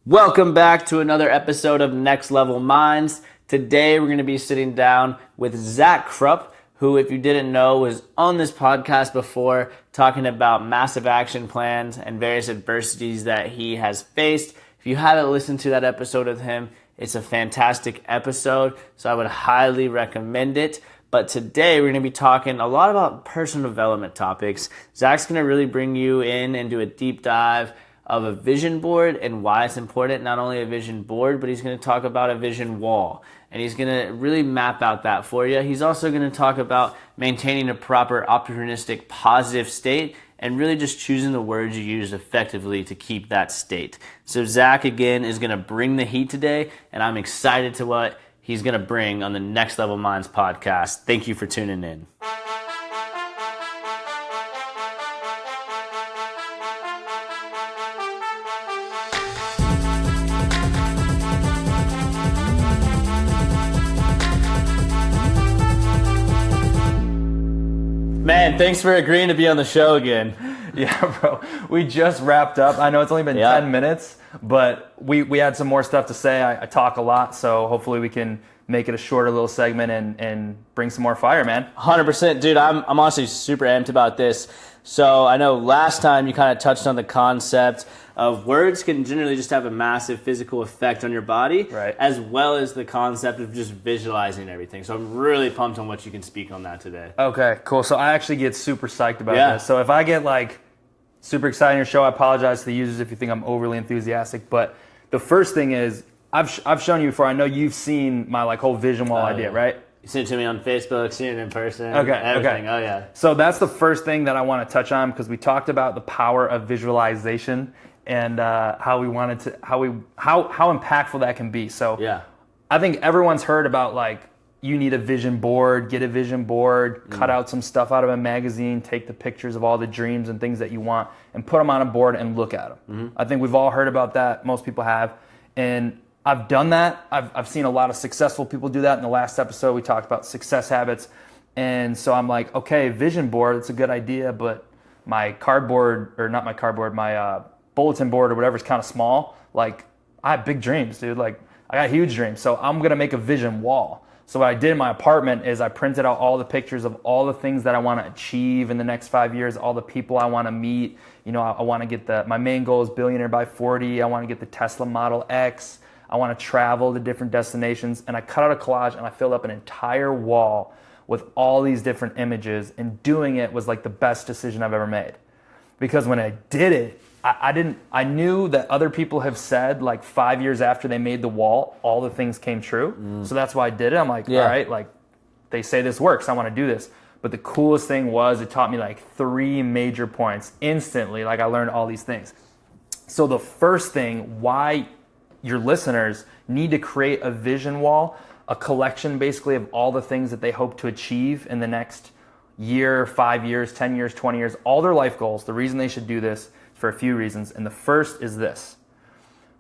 Welcome back to another episode of Next Level Minds. Today we're going to be sitting down with Zack Krupp, who, if you didn't know, was on this podcast before talking about massive action plans and various adversities that he has faced. If you haven't listened to that episode with him, it's a fantastic episode, so I would highly recommend it. But today we're going to be talking a lot about personal development topics. Zack's going to really bring you in and do a deep dive of a vision board and why it's important. Not only a vision board, but he's going to talk about a vision wall. And he's going to really map out that for you. He's also going to talk about maintaining a proper opportunistic positive state and really just choosing the words you use effectively to keep that state. So Zack, again, is going to bring the heat today, and I'm excited to what he's going to bring on the Next Level Minds podcast. Thank you for tuning in. Man, thanks for agreeing to be on the show again. Yeah, bro. We just wrapped up. I know it's only been 10 minutes, but we had some more stuff to say. I talk a lot, so hopefully we can make it a shorter little segment and bring some more fire, man. 100%. Dude, I'm honestly super amped about this. So I know last time you kind of touched on the concept of words can generally just have a massive physical effect on your body, right, as well as the concept of just visualizing everything. So I'm really pumped on what you can speak on that today. Okay, cool. So I actually get super psyched about this. So if I get super excited in your show, I apologize to the users if you think I'm overly enthusiastic. But the first thing is, I've shown you before. I know you've seen my whole vision wall idea, right? You sent it to me on Facebook, seen it in person, everything. Okay. Oh, yeah. So that's the first thing that I want to touch on, because we talked about the power of visualization and how impactful that can be. So yeah, I think everyone's heard about you need a vision board, get a vision board, cut out some stuff out of a magazine, take the pictures of all the dreams and things that you want and put them on a board and look at them. Mm-hmm. I think we've all heard about that. Most people have. And I've done that. I've seen a lot of successful people do that. In the last episode, we talked about success habits. And so I'm like, okay, vision board, it's a good idea, but my bulletin board or whatever is kind of small. I have big dreams, dude. I got huge dreams. So I'm going to make a vision wall. So what I did in my apartment is I printed out all the pictures of all the things that I want to achieve in the next 5 years, all the people I want to meet. You know, I want to get my main goal is billionaire by 40. I want to get the Tesla Model X. I want to travel to different destinations. And I cut out a collage and I filled up an entire wall with all these different images. And doing it was the best decision I've ever made. Because when I did it, I knew that other people have said 5 years after they made the wall, all the things came true. So that's why I did it. I'm all right, they say this works. I want to do this. But the coolest thing was it taught me 3 major points instantly. I learned all these things. So the first thing, why your listeners need to create a vision wall, a collection basically of all the things that they hope to achieve in the next year, 5 years, 10 years, 20 years, all their life goals. The reason they should do this is for a few reasons. And the first is this.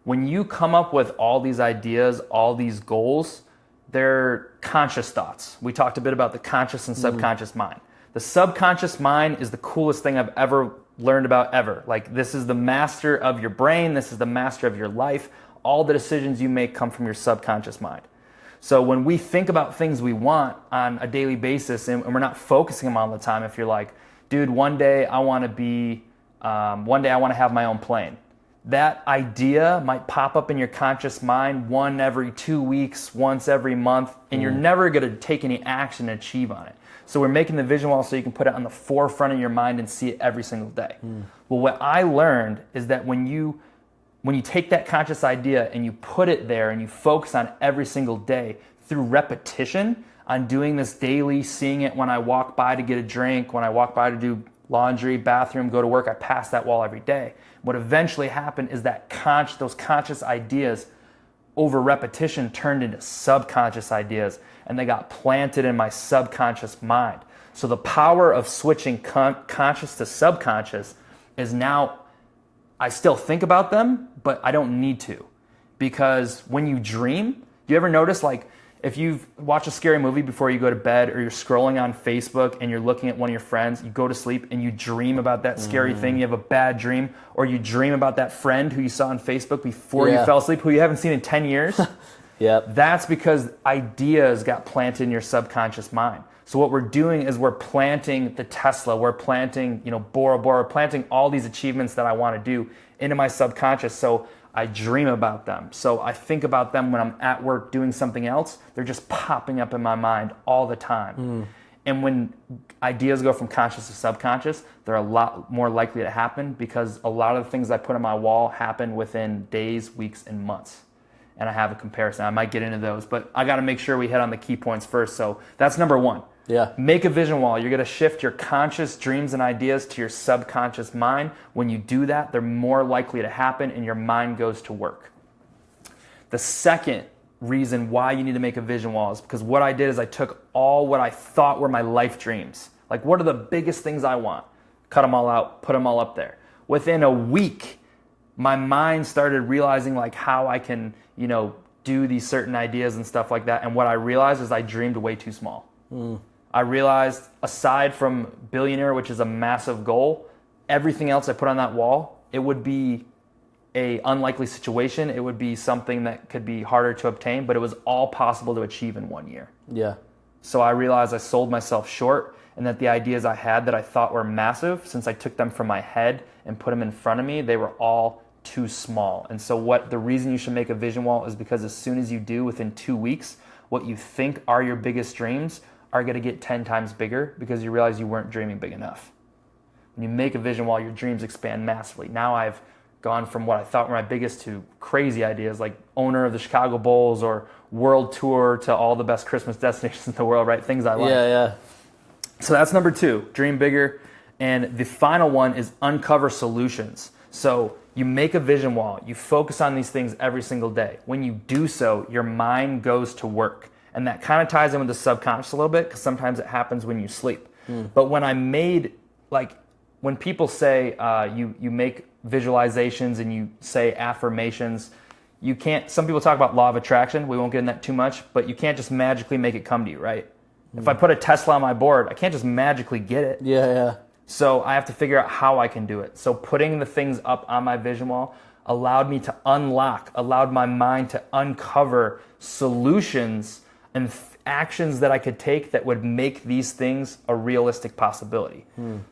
When you come up with all these ideas, all these goals, they're conscious thoughts. We talked a bit about the conscious and subconscious mind. The subconscious mind is the coolest thing I've ever learned about ever. This is the master of your brain. This is the master of your life. All the decisions you make come from your subconscious mind. So when we think about things we want on a daily basis and we're not focusing them all the time, if you're dude, one day I want to have my own plane. That idea might pop up in your conscious mind one every 2 weeks, once every month, and you're never going to take any action to achieve on it. So we're making the vision wall so you can put it on the forefront of your mind and see it every single day. Well, what I learned is that when you take that conscious idea and you put it there and you focus on it every single day through repetition, on doing this daily, seeing it when I walk by to get a drink, when I walk by to do laundry, bathroom, go to work, I pass that wall every day. What eventually happened is that those conscious ideas over repetition turned into subconscious ideas, and they got planted in my subconscious mind. So the power of switching conscious to subconscious is now I still think about them, but I don't need to. Because when you dream, do you ever notice If you've watched a scary movie before you go to bed, or you're scrolling on Facebook and you're looking at one of your friends, you go to sleep and you dream about that scary thing, you have a bad dream, or you dream about that friend who you saw on Facebook before you fell asleep, who you haven't seen in 10 years, that's because ideas got planted in your subconscious mind. So what we're doing is we're planting the Tesla, we're planting, Bora Bora, we're planting all these achievements that I want to do into my subconscious. So I dream about them. So I think about them when I'm at work doing something else. They're just popping up in my mind all the time. And when ideas go from conscious to subconscious, they're a lot more likely to happen, because a lot of the things I put on my wall happen within days, weeks, and months. And I have a comparison. I might get into those, but I got to make sure we hit on the key points first. So that's number one. Make a vision wall. You're going to shift your conscious dreams and ideas to your subconscious mind. When you do that, they're more likely to happen and your mind goes to work. The second reason why you need to make a vision wall is because what I did is I took all what I thought were my life dreams. Like, what are the biggest things I want? Cut them all out, put them all up there. Within a week, my mind started realizing like how I can, do these certain ideas and stuff like that. And what I realized is I dreamed way too small. I realized, aside from billionaire, which is a massive goal, everything else I put on that wall, it would be a unlikely situation. It would be something that could be harder to obtain, but it was all possible to achieve in 1 year. So I realized I sold myself short, and that the ideas I had that I thought were massive, since I took them from my head and put them in front of me, they were all too small. And so the reason you should make a vision wall is because as soon as you do, within 2 weeks, what you think are your biggest dreams are going to get 10 times bigger, because you realize you weren't dreaming big enough. When you make a vision wall, your dreams expand massively. Now I've gone from what I thought were my biggest to crazy ideas like owner of the Chicago Bulls or world tour to all the best Christmas destinations in the world, right? Things I like. So that's number 2, dream bigger. And the final one is uncover solutions. So you make a vision wall, you focus on these things every single day. When you do so, your mind goes to work. And that kind of ties in with the subconscious a little bit, because sometimes it happens when you sleep. But when I made, when people say you make visualizations and you say affirmations, you can't, some people talk about law of attraction. We won't get into that too much, but you can't just magically make it come to you, right? If I put a Tesla on my board, I can't just magically get it. So I have to figure out how I can do it. So putting the things up on my vision wall allowed me to allowed my mind to uncover solutions and actions that I could take that would make these things a realistic possibility.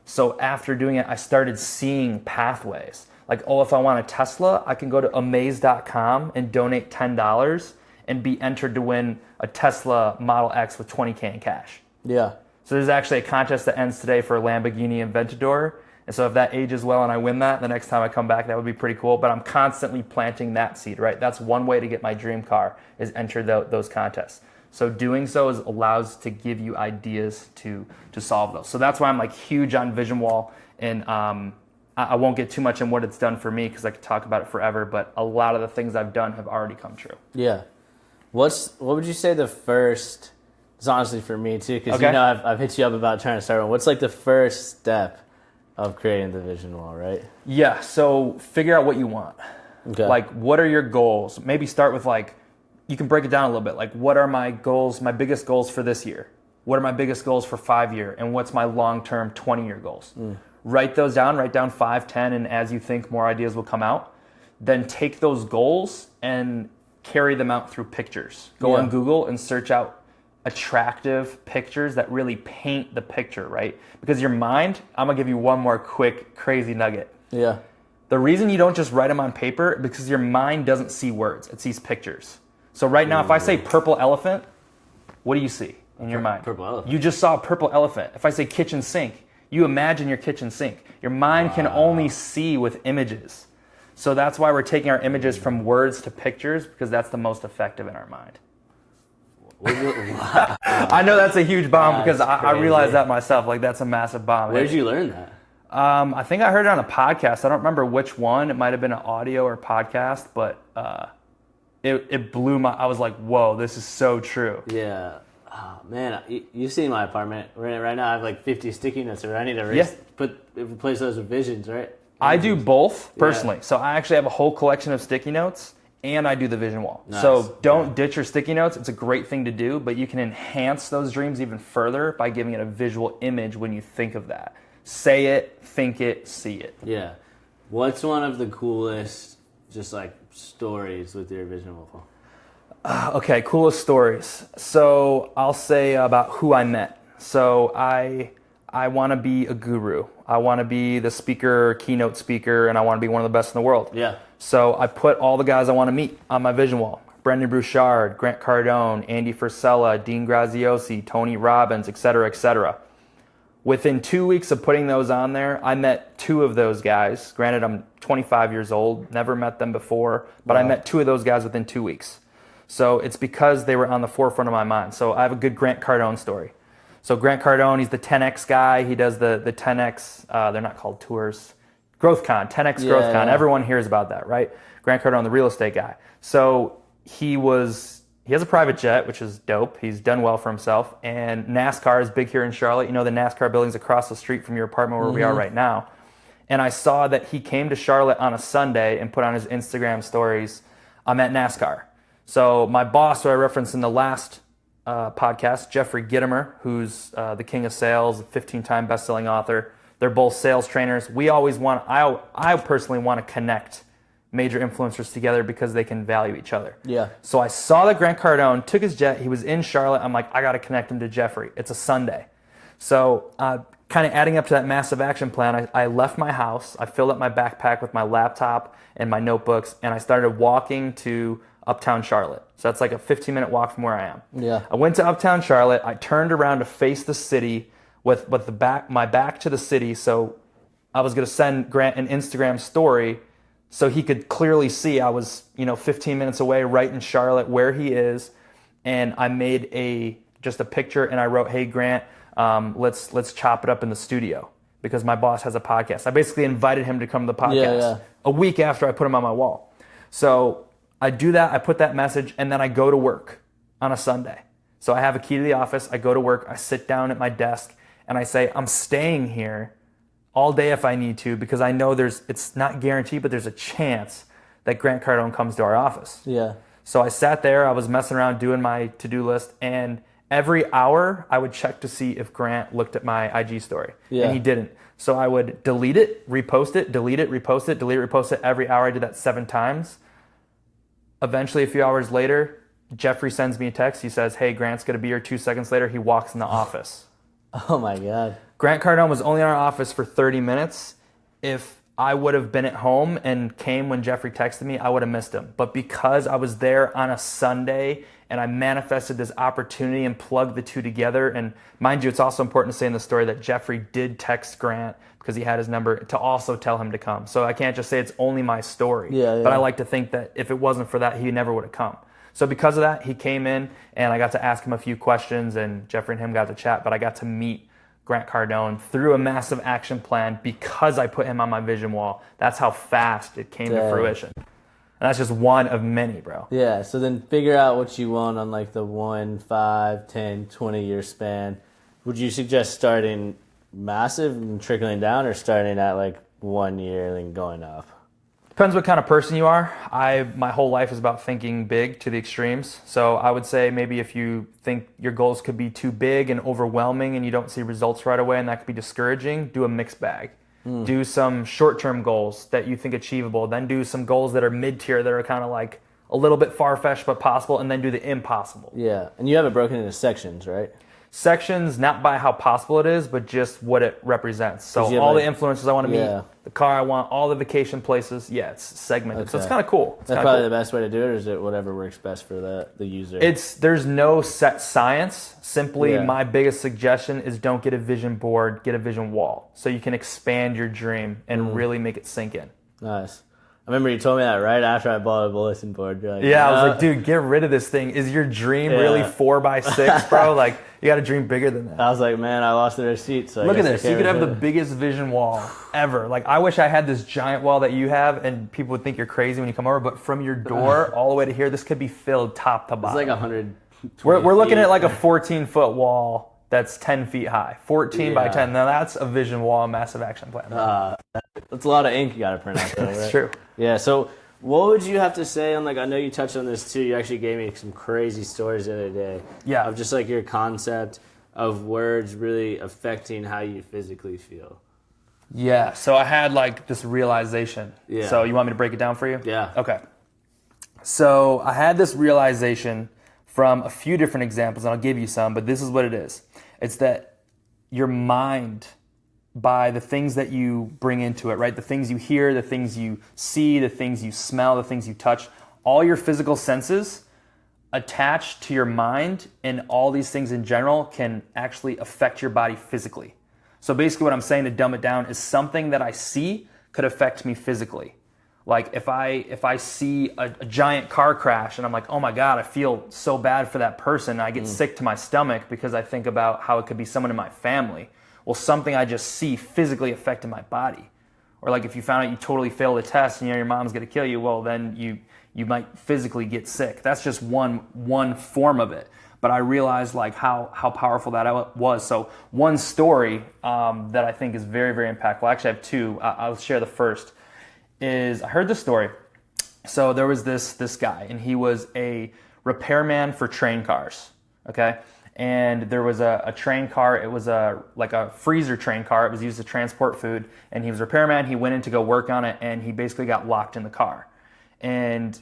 So after doing it, I started seeing pathways. Like, if I want a Tesla, I can go to amaze.com and donate $10 and be entered to win a Tesla Model X with $20K in cash. So there's actually a contest that ends today for a Lamborghini Aventador. And so if that ages well and I win that, the next time I come back, that would be pretty cool. But I'm constantly planting that seed, right? That's one way to get my dream car, is enter those contests. So doing so allows to give you ideas to solve those. So that's why I'm huge on Vision Wall. And I won't get too much in what it's done for me, because I could talk about it forever. But a lot of the things I've done have already come true. What would you say the first? It's honestly for me too, because I've hit you up about trying to start one. What's the first step of creating the vision wall, right? So figure out what you want. What are your goals? Maybe start with you can break it down a little bit. What are my goals, my biggest goals for this year? What are my biggest goals for 5 year? And what's my long-term 20-year goals? Write those down, write down 5, 10, and as you think, more ideas will come out. Then take those goals and carry them out through pictures. Go on Google and search out attractive pictures that really paint the picture, right? Because your mind, I'm gonna give you one more quick, crazy nugget. The reason you don't just write them on paper is because your mind doesn't see words, it sees pictures. So right now, if I say purple elephant, what do you see in your mind? Purple elephant. You just saw a purple elephant. If I say kitchen sink, you imagine your kitchen sink. Your mind can only see with images. So that's why we're taking our images from words to pictures, because that's the most effective in our mind. I know that's a huge bomb, because I realized that myself. That's a massive bomb. Where did you learn that? I think I heard it on a podcast. I don't remember which one. It might have been an audio or podcast, but it blew my. I was like, "Whoa, this is so true." Oh, man, you see my apartment right now. I have 50 sticky notes. I need to replace those with visions, right? I do both personally. So I actually have a whole collection of sticky notes, and I do the vision wall. Nice. So don't ditch your sticky notes. It's a great thing to do, but you can enhance those dreams even further by giving it a visual image when you think of that. Say it, think it, see it. Yeah. What's one of the coolest, just like, stories with your vision wall? Okay, coolest stories. So I'll say about who I met. So I want to be a guru. I want to be the speaker, keynote speaker, and I want to be one of the best in the world. Yeah. So I put all the guys I want to meet on my vision wall. Brendan Bouchard, Grant Cardone, Andy Frisella, Dean Graziosi, Tony Robbins, et cetera, et cetera. Within 2 weeks of putting those on there, I met 2 of those guys. Granted, I'm 25 years old, never met them before, but I met 2 of those guys within 2 weeks. So it's because they were on the forefront of my mind. So I have a good Grant Cardone story. So Grant Cardone, he's the 10X guy. He does the 10X, they're not called tours, GrowthCon, 10X GrowthCon. Yeah. Everyone hears about that, right? Grant Cardone, the real estate guy. So he has a private jet, which is dope. He's done well for himself. And NASCAR is big here in Charlotte. You know, the NASCAR building's across the street from your apartment where we are right now. And I saw that he came to Charlotte on a Sunday and put on his Instagram stories, I'm at NASCAR. So my boss, who I referenced in the last podcast, Jeffrey Gittimer, who's the king of sales, 15-time best-selling author. They're both sales trainers. We always I personally want to connect major influencers together because they can value each other. Yeah. So I saw that Grant Cardone took his jet. He was in Charlotte. I'm like, I got to connect him to Jeffrey. It's a Sunday. So kind of adding up to that massive action plan, I left my house. I filled up my backpack with my laptop and my notebooks, and I started walking to Uptown Charlotte. So that's like a 15-minute walk from where I am. Yeah. I went to Uptown Charlotte. I turned around to face the city with my back to the city. So I was going to send Grant an Instagram story so he could clearly see I was, 15 minutes away, right in Charlotte where he is. And I made just a picture and I wrote, "Hey Grant, let's chop it up in the studio," because my boss has a podcast. I basically invited him to come to the podcast a week after I put him on my wall. So I do that, I put that message, and then I go to work on a Sunday. So I have a key to the office, I go to work, I sit down at my desk, and I say, I'm staying here all day if I need to, because I know it's not guaranteed, but there's a chance that Grant Cardone comes to our office. Yeah. So I sat there, I was messing around doing my to-do list, and every hour I would check to see if Grant looked at my IG story, and he didn't. So I would delete it, repost it, delete it, repost it, delete it, repost it. Every hour I did that 7 times. Eventually, a few hours later, Jeffrey sends me a text. He says, "Hey, Grant's going to be here." 2 seconds later, he walks in the office. Oh, my God. Grant Cardone was only in our office for 30 minutes. If I would have been at home and came when Jeffrey texted me, I would have missed him. But because I was there on a Sunday and I manifested this opportunity and plugged the two together, and mind you, it's also important to say in the story that Jeffrey did text Grant because he had his number to also tell him to come. So I can't just say it's only my story. But I like to think that if it wasn't for that, he never would have come. So because of that, he came in and I got to ask him a few questions, and Jeffrey and him got to chat, but I got to meet Grant Cardone through a massive action plan because I put him on my vision wall. That's how fast it came to fruition. And that's just one of many, bro. Yeah, so then figure out what you want on like the 1, 5, 10, 20-year span. Would you suggest starting massive and trickling down, or starting at like 1 year and then going up? Depends what kind of person you are. My whole life is about thinking big to the extremes. So I would say maybe if you think your goals could be too big and overwhelming and you don't see results right away and that could be discouraging, do a mixed bag. Do some short-term goals that you think achievable. Then do some goals that are mid-tier that are kind of like a little bit far-fetched but possible, and then do the impossible. Yeah, and you have it broken into sections, right? Sections, not by how possible it is, but just what it represents. So all the influencers I want to meet, the car I want, all the vacation places, it's segmented. Okay. So it's kind of cool. That's probably the best way to do it, or is it whatever works best for the user? There's no set science. Simply my biggest suggestion is don't get a vision board, get a vision wall. So you can expand your dream and really make it sink in. Nice. I remember you told me that right after I bought a bulletin board. You're like, I was like, dude, get rid of this thing. Is your dream really 4x6, bro? Like, you got to dream bigger than that. I was like, man, I lost the receipt. So look at this. You could have the biggest vision wall ever. Like, I wish I had this giant wall that you have, and people would think you're crazy when you come over. But from your door all the way to here, this could be filled top to bottom. It's like 100. We're looking at like a 14-foot wall that's 10 feet high. 14 by 10. Now that's a vision wall, a massive action plan. That's a lot of ink you got to print out, though, right? It's true. Yeah, so What would you have to say on, like, I know you touched on this too. You actually gave me some crazy stories the other day. Yeah. Of just like your concept of words really affecting how you physically feel. Yeah. So I had like this realization. Yeah. So you want me to break it down for you? Yeah. Okay. So I had this realization from a few different examples, and I'll give you some, but this is what it is. It's that your mind, by the things that you bring into it, right? The things you hear, the things you see, the things you smell, the things you touch, all your physical senses attached to your mind and all these things in general can actually affect your body physically. So basically what I'm saying, to dumb it down, is something that I see could affect me physically. Like if I see a giant car crash and I'm like, oh my God, I feel so bad for that person, and I get sick to my stomach because I think about how it could be someone in my family. Well, something I just see physically affected my body. Or like if you found out you totally failed a test and your mom's gonna kill you, well then you might physically get sick. That's just one form of it. But I realized like how powerful that was. So one story that I think is very, very impactful, actually I have two, I'll share the first, is I heard this story. So there was this guy, and he was a repairman for train cars, okay? And there was a train car. It was like a freezer train car. It was used to transport food. And he was a repairman. He went in to go work on it, and he basically got locked in the car. And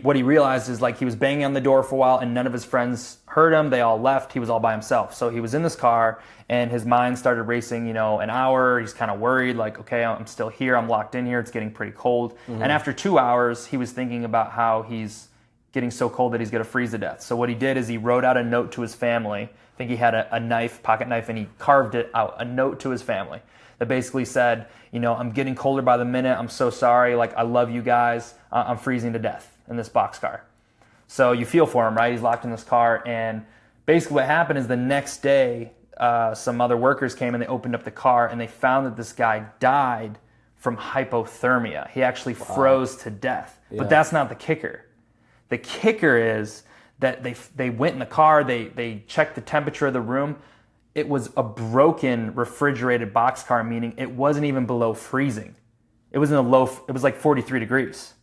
what he realized is like he was banging on the door for a while, and none of his friends heard him. They all left. He was all by himself. So he was in this car, and his mind started racing, an hour. He's kind of worried, like, okay, I'm still here. I'm locked in here. It's getting pretty cold. Mm-hmm. And after 2 hours, he was thinking about how he's getting so cold that he's going to freeze to death. So what he did is he wrote out a note to his family. I think he had a knife, pocket knife, and he carved it out, a note to his family that basically said, I'm getting colder by the minute. I'm so sorry. Like, I love you guys. I'm freezing to death in this boxcar. So you feel for him, right? He's locked in this car. And basically what happened is the next day, some other workers came and they opened up the car, and they found that this guy died from hypothermia. He actually froze to death. Yeah. But that's not the kicker. The kicker is that they went in the car, they checked the temperature of the room. It was a broken refrigerated boxcar, meaning it wasn't even below freezing. It was it was like 43 degrees.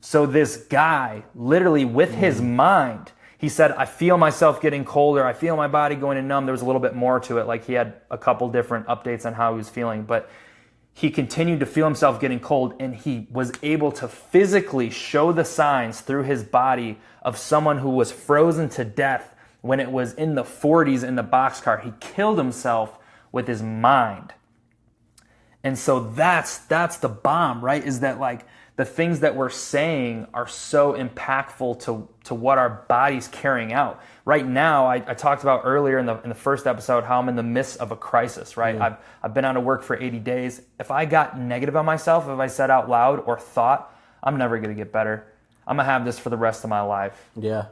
So this guy, literally with his mind, he said, I feel myself getting colder. I feel my body going to numb. There was a little bit more to it. Like he had a couple different updates on how he was feeling, but he continued to feel himself getting cold, and he was able to physically show the signs through his body of someone who was frozen to death when it was in the 40s in the boxcar. He killed himself with his mind. And so that's the bomb, right? Is that like the things that we're saying are so impactful to what our body's carrying out. Right now, I talked about earlier in the first episode how I'm in the midst of a crisis, right? Mm. I've been out of work for 80 days. If I got negative on myself, if I said out loud or thought, I'm never going to get better. I'm going to have this for the rest of my life. Yeah.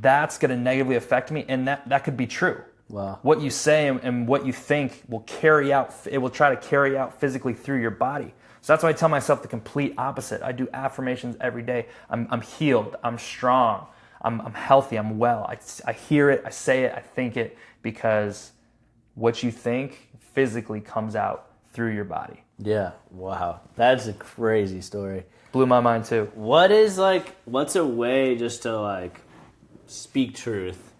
That's going to negatively affect me, and that could be true. Wow. What you say and what you think will carry out, it will try to carry out physically through your body. So that's why I tell myself the complete opposite. I do affirmations every day. I'm healed. I'm strong. I'm healthy. I'm well. I hear it. I say it. I think it, because what you think physically comes out through your body. Yeah. Wow. That's a crazy story. Blew my mind too. What's a way just to speak truth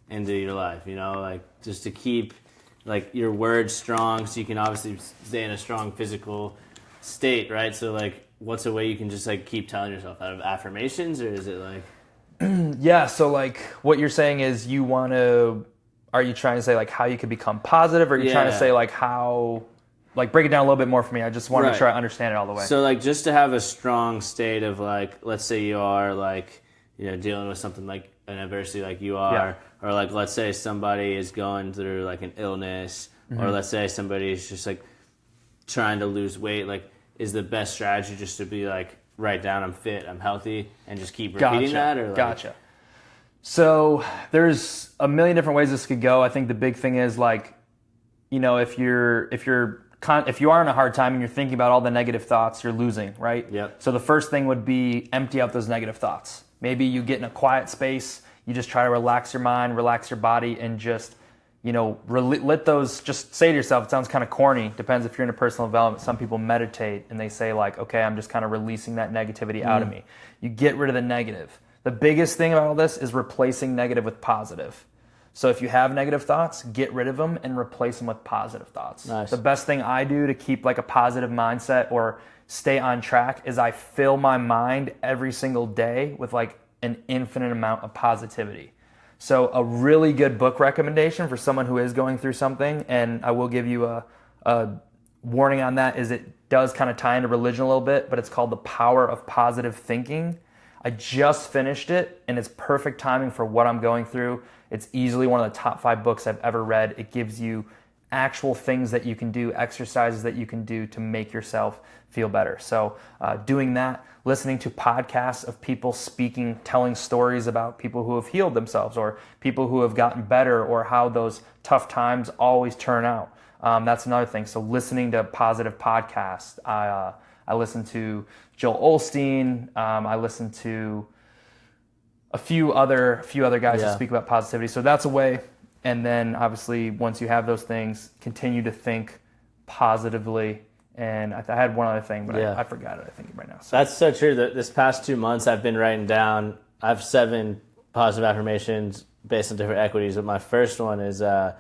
into your life? Just to keep your words strong, so you can obviously stay in a strong physical state, right? So what's a way you can just keep telling yourself out of affirmations, or is it yeah, so what you're saying is are you trying to say how you could become positive, or are you trying to say how, break it down a little bit more for me? I just want to make sure I understand it all the way. So just to have a strong state of let's say you are dealing with something like an adversity like you are, or let's say somebody is going through an illness, mm-hmm. or let's say somebody is just trying to lose weight, is the best strategy just to be write down I'm fit, I'm healthy, and just keep repeating that? Or Gotcha. So there's a million different ways this could go. I think the big thing is if you are in a hard time and you're thinking about all the negative thoughts, you're losing, right? Yep. So the first thing would be empty out those negative thoughts. Maybe you get in a quiet space, you just try to relax your mind, relax your body, and just let those, just say to yourself, it sounds kind of corny, depends if you're into personal development. Some people meditate and they say like, okay, I'm just kind of releasing that negativity out of me. You get rid of the negative. The biggest thing about all this is replacing negative with positive. So if you have negative thoughts, get rid of them and replace them with positive thoughts. Nice. The best thing I do to keep like a positive mindset or stay on track is I fill my mind every single day with like an infinite amount of positivity. So a really good book recommendation for someone who is going through something, and I will give you a warning on that, is it does kind of tie into religion a little bit, but it's called The Power of Positive Thinking. I just finished it, and it's perfect timing for what I'm going through. It's easily one of the top 5 books I've ever read. It gives you actual things that you can do, exercises that you can do to make yourself feel better. So doing that, listening to podcasts of people speaking, telling stories about people who have healed themselves or people who have gotten better or how those tough times always turn out. That's another thing. So listening to positive podcasts. I listen to Joel Osteen. I listen to a few other guys who speak about positivity. So that's a way. And then obviously once you have those things, continue to think positively. And I had one other thing, but I forgot it, I think, right now. So. That's so true. This past 2 months I've been writing down, I have 7 positive affirmations based on different equities. But my first one is I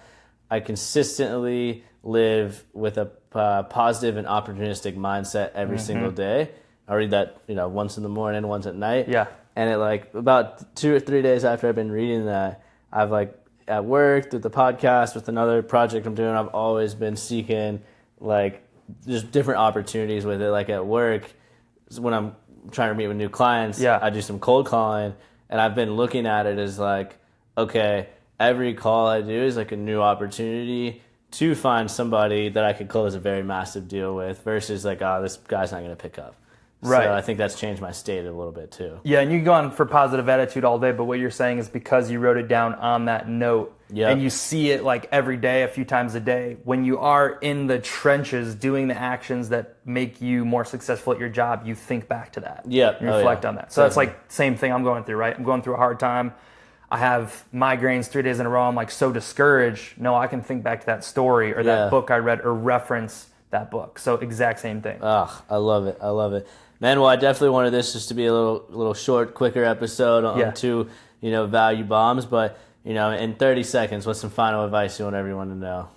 consistently live with a positive and opportunistic mindset every single day. I read that once in the morning, once at night. Yeah. And it about 2 or 3 days after I've been reading that, I've at work, with the podcast, with another project I'm doing, I've always been seeking just different opportunities with it. Like at work, when I'm trying to meet with new clients, I do some cold calling, and I've been looking at it as okay, every call I do is a new opportunity to find somebody that I could close a very massive deal with versus this guy's not going to pick up. Right. So I think that's changed my state a little bit too. Yeah, and you can go on for positive attitude all day, but what you're saying is because you wrote it down on that note, and you see it every day, a few times a day, when you are in the trenches doing the actions that make you more successful at your job, you think back to that. Yeah. You reflect on that. So that's same thing I'm going through, right? I'm going through a hard time. I have migraines 3 days in a row. I'm so discouraged. No, I can think back to that story or that book I read or reference that book. So exact same thing. I love it. I love it. Man, well, I definitely wanted this just to be a little short, quicker episode on 2, value bombs. But, in 30 seconds, what's some final advice you want everyone to know?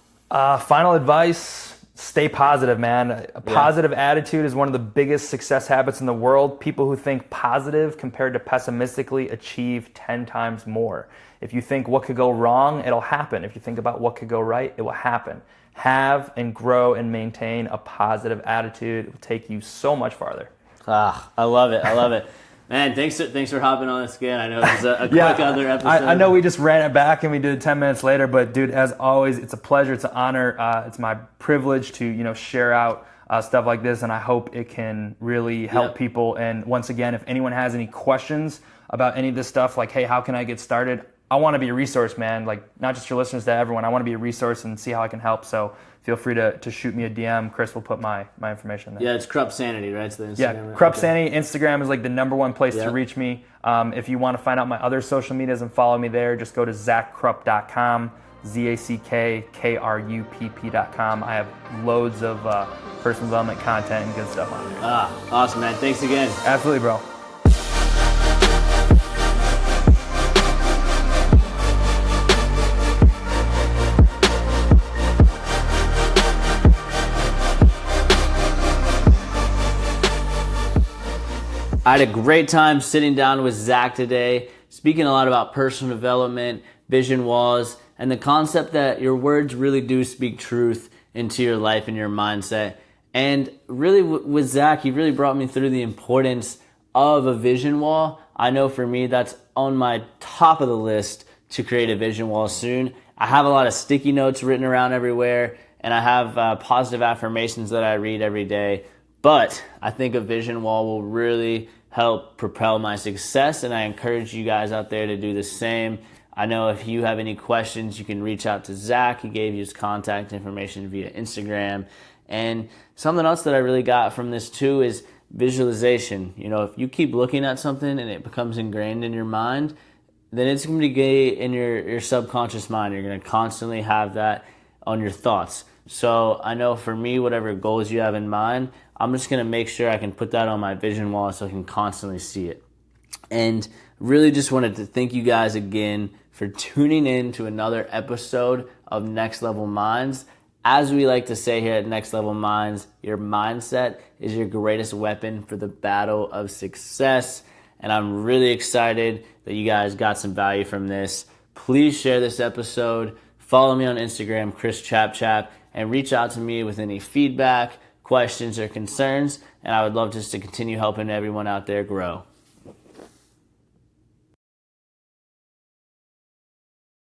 Final advice, stay positive, man. A positive attitude is one of the biggest success habits in the world. People who think positive compared to pessimistically achieve 10 times more. If you think what could go wrong, it'll happen. If you think about what could go right, it will happen. Have and grow and maintain a positive attitude. It will take you so much farther. I love it. I love it. Man, thanks for hopping on this again. I know it was a quick other episode. I know we just ran it back and we did it 10 minutes later, but dude, as always, it's a pleasure, it's an honor, it's my privilege to share out stuff like this, and I hope it can really help people. And once again, if anyone has any questions about any of this stuff, hey, how can I get started? I want to be a resource, man. Not just your listeners, to everyone. I want to be a resource and see how I can help. So feel free to shoot me a DM. Chris will put my information there. Yeah, it's Krupp Sanity, right? It's the Instagram. Yeah, Krupp Sanity. Instagram is the #1 place to reach me. If you want to find out my other social medias and follow me there, just go to ZackKrupp.com, ZackKrupp.com. I have loads of personal development content and good stuff on there. Awesome, man. Thanks again. Absolutely, bro. I had a great time sitting down with Zack today, speaking a lot about personal development, vision walls, and the concept that your words really do speak truth into your life and your mindset. And really with Zack, he really brought me through the importance of a vision wall. I know for me, that's on my top of the list to create a vision wall soon. I have a lot of sticky notes written around everywhere, and I have positive affirmations that I read every day. But I think a vision wall will really help propel my success, and I encourage you guys out there to do the same. I know if you have any questions, you can reach out to Zack. He gave you his contact information via Instagram. And something else that I really got from this too is visualization. If you keep looking at something and it becomes ingrained in your mind, then it's going to be in your subconscious mind. You're going to constantly have that on your thoughts. So I know for me, whatever goals you have in mind, I'm just going to make sure I can put that on my vision wall so I can constantly see it. And really just wanted to thank you guys again for tuning in to another episode of Next Level Minds. As we like to say here at Next Level Minds, your mindset is your greatest weapon for the battle of success. And I'm really excited that you guys got some value from this. Please share this episode. Follow me on Instagram, Chris Chap, and reach out to me with any feedback, questions, or concerns. And I would love just to continue helping everyone out there grow.